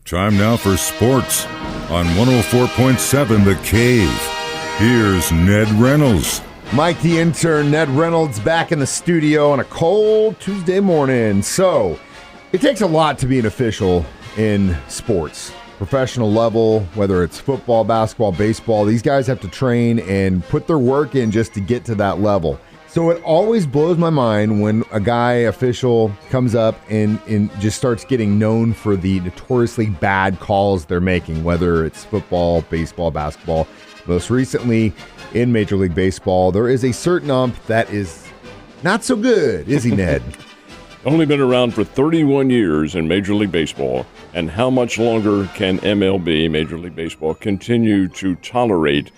Time now for sports on 104.7 The Cave. Here's Ned Reynolds. Mike the Intern, Ned Reynolds, back in the studio on a cold Tuesday morning. So, it takes a lot to be an official in sports. Professional level, whether it's football, basketball, baseball, these guys have to train and put their work in just to get to that level. So it always blows my mind when a guy official comes up and just starts getting known for the notoriously bad calls they're making, whether it's football, baseball, basketball. Most recently in Major League Baseball, there is a certain ump that is not so good, is he, Ned? Only been around for 31 years in Major League Baseball, and how much longer can MLB, Major League Baseball, continue to tolerate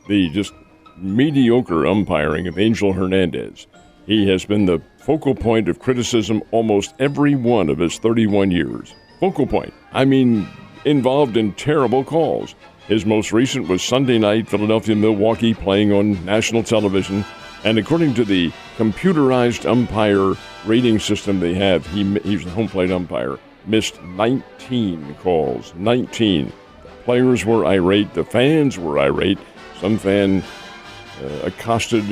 the just mediocre umpiring of Angel Hernandez? He has been the focal point of criticism almost every one of his 31 years. Focal point. I mean, involved in terrible calls. His most recent was Sunday night, Philadelphia-Milwaukee, playing on national television. And according to the computerized umpire rating system they have, he's the home plate umpire, missed 19 calls. 19. The players were irate. The fans were irate. Some fan accosted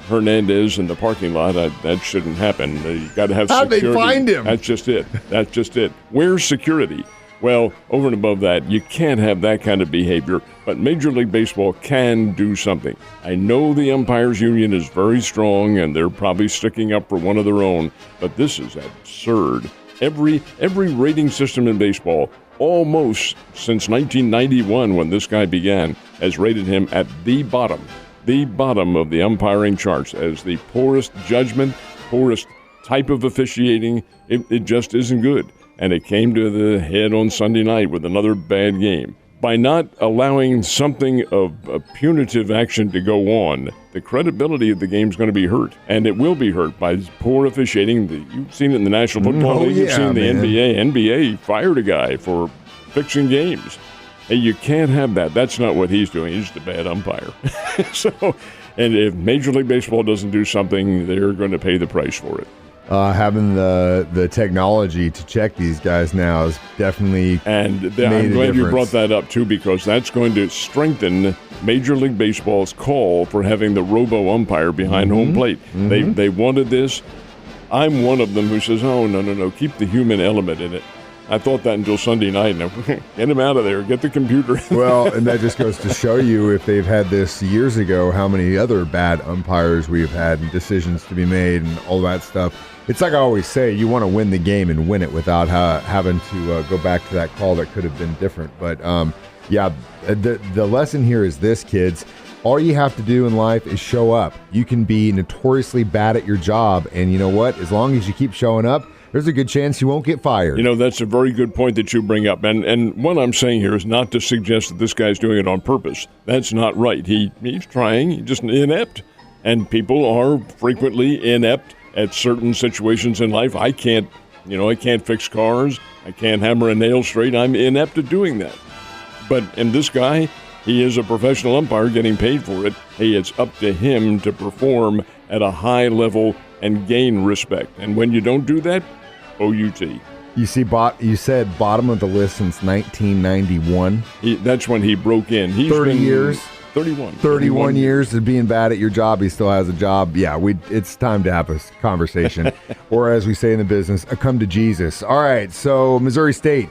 Hernandez in the parking lot. That shouldn't happen. You got to have security. How'd they find him? That's just it. That's just it. Where's security? Well, over and above that, you can't have that kind of behavior, but Major League Baseball can do something. I know the umpires union is very strong, and they're probably sticking up for one of their own, but this is absurd. Every rating system in baseball, almost since 1991 when this guy began, has rated him at the bottom of the umpiring charts as the poorest judgment, poorest type of officiating. It just isn't good. And it came to the head on Sunday night with another bad game. By not allowing something of a punitive action to go on, the credibility of the game is going to be hurt. And it will be hurt by poor officiating. You've seen it in the National Football League. You've seen the NBA. NBA fired a guy for fixing games. Hey, you can't have that. That's not what he's doing. He's just a bad umpire. And if Major League Baseball doesn't do something, they're going to pay the price for it. Having the technology to check these guys now is definitely I'm glad you brought that up, too, because that's going to strengthen Major League Baseball's call for having the robo-umpire behind home plate. Mm-hmm. They wanted this. I'm one of them who says, oh, no, keep the human element in it. I thought that until Sunday night. Now, get him out of there. Get the computer. Well, and that just goes to show you, if they've had this years ago, how many other bad umpires we've had and decisions to be made and all that stuff. It's like I always say, you want to win the game and win it without having to go back to that call that could have been different. But, the lesson here is this, kids. All you have to do in life is show up. You can be notoriously bad at your job, and you know what? As long as you keep showing up, there's a good chance you won't get fired. You know, that's a very good point that you bring up. And what I'm saying here is not to suggest that this guy's doing it on purpose. That's not right. He's trying. He's just inept. And people are frequently inept at certain situations in life. I can't fix cars. I can't hammer a nail straight. I'm inept at doing that. And this guy, he is a professional umpire getting paid for it. Hey, it's up to him to perform at a high level and gain respect. And when you don't do that, OUT. You see, you said bottom of the list since 1991. That's when he broke in. He's 30 years. 31 years of being bad at your job. He still has a job. Yeah, it's time to have a conversation. Or as we say in the business, a come to Jesus. All right, so Missouri State,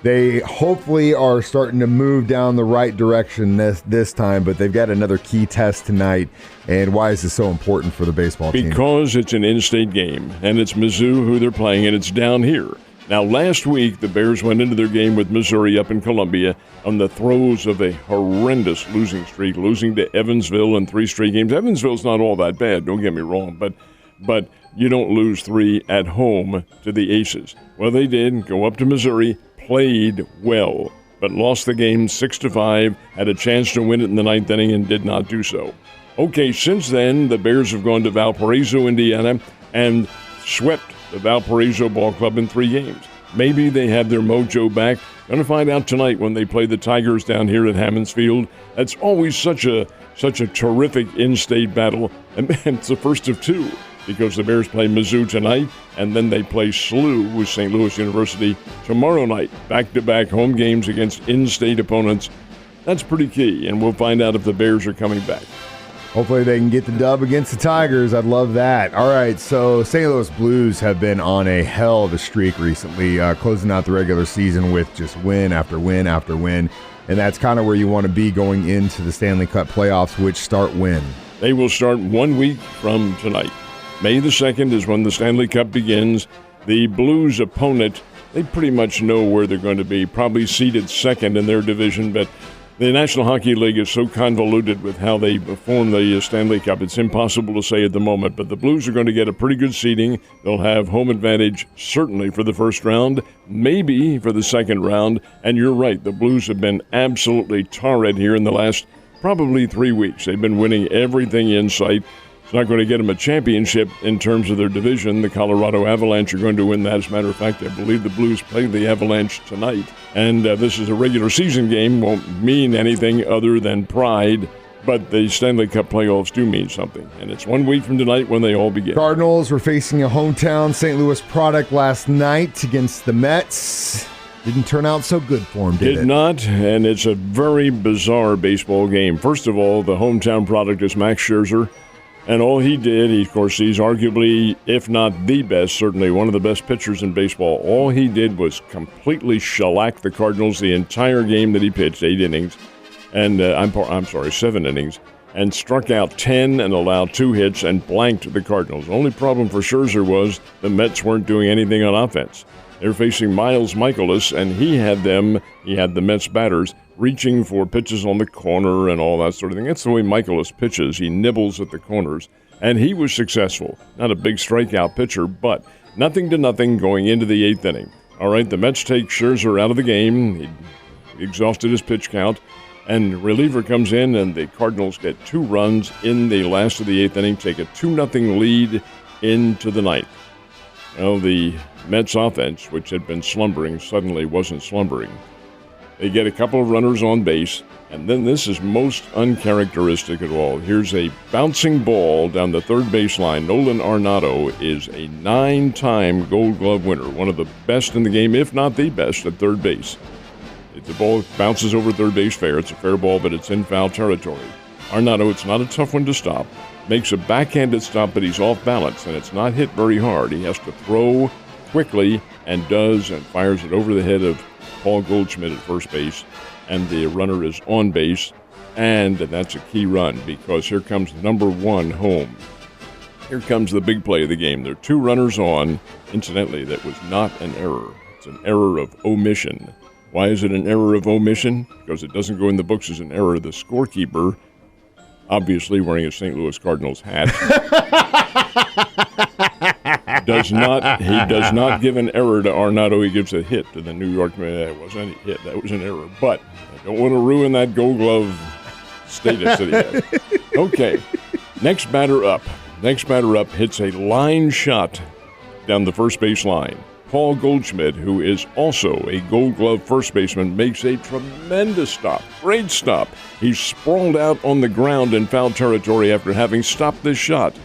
they hopefully are starting to move down the right direction this time, but they've got another key test tonight. And why is this so important for the baseball team? Because it's an in-state game, and it's Mizzou who they're playing, and it's down here. Now, last week, the Bears went into their game with Missouri up in Columbia on the throes of a horrendous losing streak, losing to Evansville in 3 straight games. Evansville's not all that bad, don't get me wrong, but you don't lose 3 at home to the Aces. Well, they did go up to Missouri, played well, but lost the game 6-5, had a chance to win it in the 9th inning and did not do so. Okay, since then, the Bears have gone to Valparaiso, Indiana, and swept the Valparaiso Ball Club in 3 games. Maybe they have their mojo back. Going to find out tonight when they play the Tigers down here at Hammons Field. That's always such a terrific in-state battle, and it's the first of 2. because the Bears play Mizzou tonight, and then they play SLU with St. Louis University tomorrow night. Back-to-back home games against in-state opponents. That's pretty key, and we'll find out if the Bears are coming back. Hopefully they can get the dub against the Tigers. I'd love that. All right, so St. Louis Blues have been on a hell of a streak recently, closing out the regular season with just win after win after win, and that's kind of where you want to be going into the Stanley Cup playoffs, which start when? They will start 1 week from tonight. May the 2nd is when the Stanley Cup begins. The Blues' opponent, they pretty much know where they're going to be, probably seeded second in their division, but the National Hockey League is so convoluted with how they perform the Stanley Cup. It's impossible to say at the moment, but the Blues are going to get a pretty good seeding. They'll have home advantage certainly for the first round, maybe for the second round. And you're right, the Blues have been absolutely torrid here in the last probably 3 weeks. They've been winning everything in sight. It's not going to get them a championship in terms of their division. The Colorado Avalanche are going to win that. As a matter of fact, I believe the Blues play the Avalanche tonight. And this is a regular season game. Won't mean anything other than pride. But the Stanley Cup playoffs do mean something. And it's 1 week from tonight when they all begin. Cardinals were facing a hometown St. Louis product last night against the Mets. Didn't turn out so good for them, did it? Did not, and it's a very bizarre baseball game. First of all, the hometown product is Max Scherzer. And all he did, of course, he's arguably, if not the best, certainly one of the best pitchers in baseball. All he did was completely shellac the Cardinals the entire game that he pitched, 8 innings. And 7 innings. And struck out 10 and allowed 2 hits and blanked the Cardinals. The only problem for Scherzer was the Mets weren't doing anything on offense. They're facing Miles Mikolas, and he had the Mets batters, reaching for pitches on the corner and all that sort of thing. That's the way Mikolas pitches. He nibbles at the corners, and he was successful. Not a big strikeout pitcher, but 0-0 going into the 8th inning. All right, the Mets take Scherzer out of the game. He exhausted his pitch count, and reliever comes in, and the Cardinals get 2 runs in the last of the 8th inning, take a 2-0 lead into the 9th. Well, the Mets offense, which had been slumbering, suddenly wasn't slumbering. They get a couple of runners on base, and then this is most uncharacteristic of all. Here's a bouncing ball down the third baseline. Nolan Arenado is a 9-time Gold Glove winner, one of the best in the game, if not the best, at third base. The ball bounces over third base fair. It's a fair ball, but it's in foul territory. Arenado, it's not a tough one to stop. Makes a backhanded stop, but he's off balance, and it's not hit very hard. He has to throw quickly, and does, and fires it over the head of Paul Goldschmidt at first base, and the runner is on base, and that's a key run, because here comes number 1 home. Here comes the big play of the game. There are 2 runners on. Incidentally, that was not an error. It's an error of omission. Why is it an error of omission? Because it doesn't go in the books as an error. The scorekeeper, obviously wearing a St. Louis Cardinals hat, does not give an error to Arenado. He gives a hit to the New York man. That wasn't a hit. That was an error. But I don't want to ruin that Gold Glove status that he had. Okay, next batter up. Next batter up hits a line shot down the first base line. Paul Goldschmidt, who is also a Gold Glove first baseman, makes a tremendous stop. Great stop. He's sprawled out on the ground in foul territory after having stopped this shot.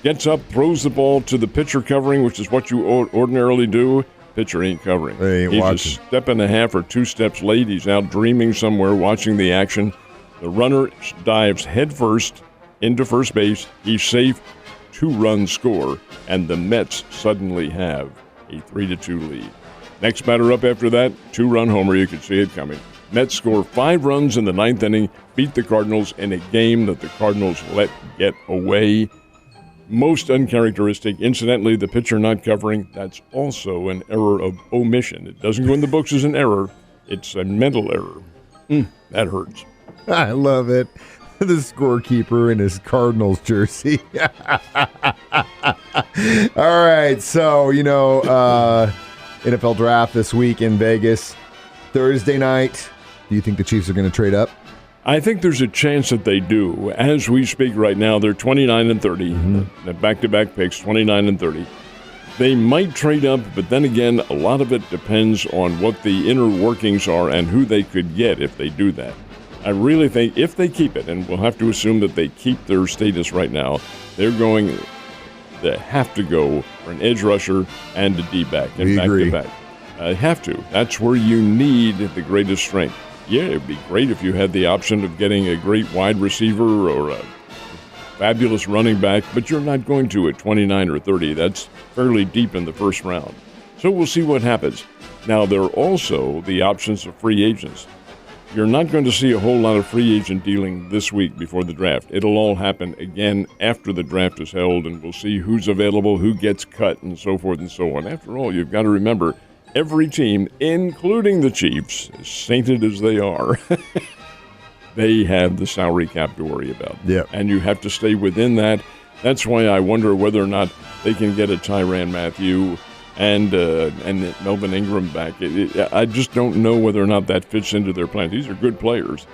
Gets up, throws the ball to the pitcher covering, which is what you ordinarily do. Pitcher ain't covering. He's a step and a half or 2 steps late. He's out dreaming somewhere, watching the action. The runner dives headfirst into first base. He's safe. 2-run score, and the Mets suddenly have a 3-2 lead. Next batter up after that, 2-run homer. You could see it coming. Mets score 5 runs in the 9th inning, beat the Cardinals in a game that the Cardinals let get away. Most uncharacteristic. Incidentally, the pitcher not covering, that's also an error of omission. It doesn't go in the books as an error. It's a mental error. That hurts. I love it. The scorekeeper in his Cardinals jersey. All right, so, NFL draft this week in Vegas. Thursday night, do you think the Chiefs are going to trade up? I think there's a chance that they do. As we speak right now, they're 29-30. Mm-hmm. The back-to-back picks, 29-30. They might trade up, but then again, a lot of it depends on what the inner workings are and who they could get if they do that. I really think if they keep it, and we'll have to assume that they keep their status right now, they're going They have to go for an edge rusher and a D-back and We agree. back-to-back. Have to. That's where you need the greatest strength. Yeah, it'd be great if you had the option of getting a great wide receiver or a fabulous running back, but you're not going to at 29 or 30. That's fairly deep in the first round. So we'll see what happens. Now, there are also the options of free agents. You're not going to see a whole lot of free agent dealing this week before the draft. It'll all happen again after the draft is held, and we'll see who's available, who gets cut, and so forth and so on. After all, you've got to remember, every team, including the Chiefs, as sainted as they are, they have the salary cap to worry about. Yep. And you have to stay within that. That's why I wonder whether or not they can get a Tyrann Mathieu and Melvin Ingram back. I just don't know whether or not that fits into their plan. These are good players,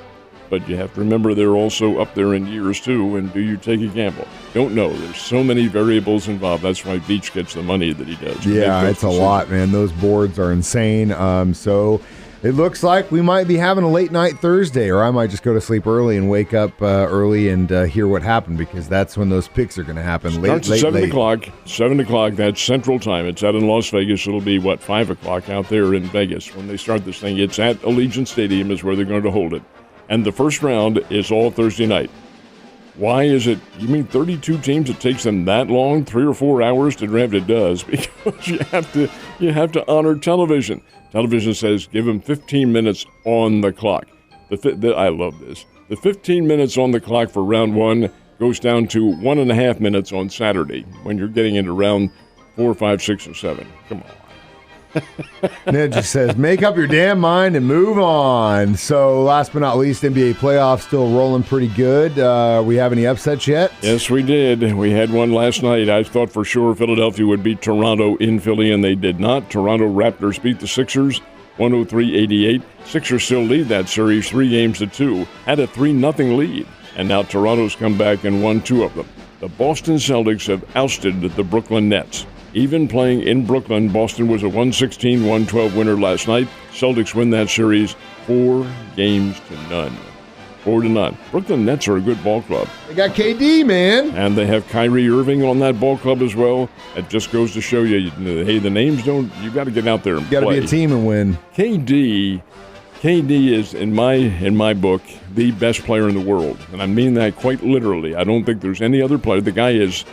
but you have to remember they're also up there in years too, and do you take a gamble? Don't know. There's so many variables involved. That's why Beach gets the money that he does. Yeah, it's a lot, man. Those boards are insane. So it looks like we might be having a late night Thursday, or I might just go to sleep early and wake up early and hear what happened, because that's when those picks are going to happen. Starts at 7 o'clock. 7 o'clock, that's Central Time. It's out in Las Vegas. It'll be, 5 o'clock out there in Vegas when they start this thing. It's at Allegiant Stadium is where they're going to hold it. And the first round is all Thursday night. Why is it, you mean 32 teams, it takes them that long, 3 or 4 hours to draft? It does, because you have to honor television. Television says give them 15 minutes on the clock. I love this. The 15 minutes on the clock for round one goes down to 1.5 minutes on Saturday when you're getting into round 4, 5, 6, and 7. Come on. Ned just says, make up your damn mind and move on. So last but not least, NBA playoffs still rolling pretty good. We have any upsets yet? Yes, we did. We had one last night. I thought for sure Philadelphia would beat Toronto in Philly, and they did not. Toronto Raptors beat the Sixers 103-88. Sixers still lead that series 3-2, had a 3-0 lead, and now Toronto's come back and won 2 of them. The Boston Celtics have ousted the Brooklyn Nets. Even playing in Brooklyn, Boston was a 116-112 winner last night. Celtics win that series 4-0. 4-0. Brooklyn Nets are a good ball club. They got KD, man. And they have Kyrie Irving on that ball club as well. It just goes to show you, hey, the names don't, you got to get out there and play. You got to be a team and win. KD is, in my book, the best player in the world. And I mean that quite literally. I don't think there's any other player. The guy is,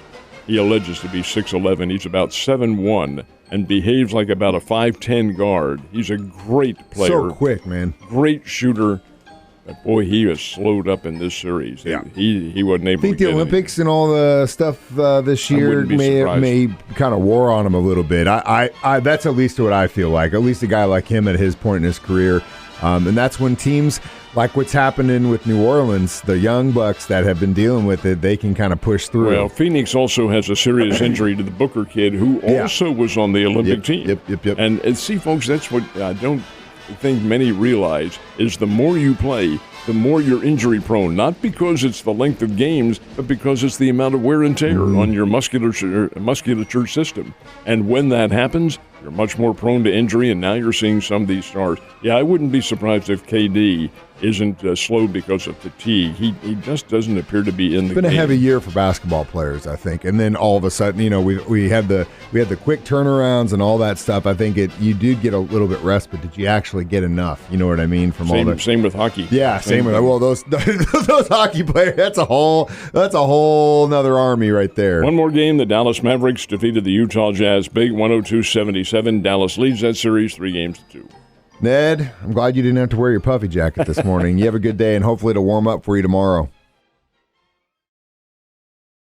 he alleges to be 6'11". He's about 7'1", and behaves like about a 5'10" guard. He's a great player. So quick, man. Great shooter. But boy, he was slowed up in this series. Yeah. He wasn't able to I think get the Olympics and all the stuff this year may kind of wore on him a little bit. I that's at least what I feel like. At least a guy like him at his point in his career. And that's when teams like what's happening with New Orleans, the young bucks that have been dealing with it, they can kind of push through. Well, Phoenix also has a serious injury to the Booker kid, who also was on the Olympic team. Yep. And see, folks, that's what I don't think many realize, is the more you play, the more you're injury prone. Not because it's the length of games, but because it's the amount of wear and tear on your musculature system. And when that happens, you're much more prone to injury, and now you're seeing some of these stars. Yeah, I wouldn't be surprised if KD isn't slowed because of fatigue. He just doesn't appear to be in the game. It's been a heavy year for basketball players, I think. And then all of a sudden, we had the quick turnarounds and all that stuff. I think you did get a little bit rest, but did you actually get enough? You know what I mean? Same with hockey. Yeah, same with those hockey players. That's a whole another army right there. One more game. The Dallas Mavericks defeated the Utah Jazz big 102-77. Dallas leads that series 3-2. Ned, I'm glad you didn't have to wear your puffy jacket this morning. You have a good day, and hopefully it'll warm up for you tomorrow.